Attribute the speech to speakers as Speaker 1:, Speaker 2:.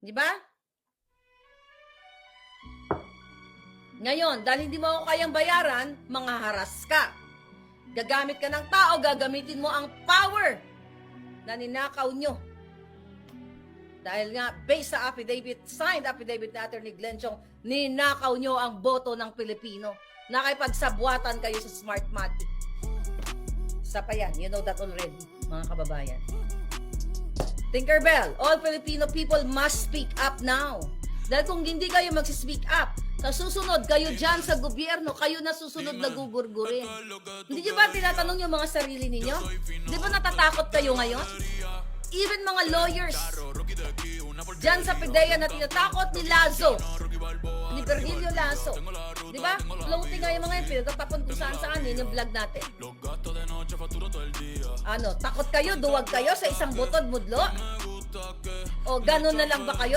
Speaker 1: Di ba? Ngayon, dahil hindi mo ako kayang bayaran, manghaharas ka. Gagamit ka ng tao, gagamitin mo ang power na ninakaw nyo. Dahil nga, based sa affidavit, signed affidavit na Attorney Glenn Chong, ninakaw nyo ang boto ng Pilipino. Nakipagsabwatan kayo sa Smartmatic. Isa pa yan, you know that already, mga kababayan. Tinkerbell, all Filipino people must speak up now. Dahil kung hindi kayo mag-speak up, sa susunod, kayo dyan sa gobyerno, kayo na susunod na gugurgurin. Hindi nyo ba tinatanong yung mga sarili ninyo? Di ba natatakot kayo ngayon? Even mga lawyers, dyan sa PIDEA na tinatakot ni Lazo, ni Virgilio Lazo. Di ba? Floating nga yung mga yun, pinagtatapon kung saan-saan, yun yung vlog natin. Ano, takot kayo, duwag kayo sa isang butod mudlo? O ganun na lang ba kayo?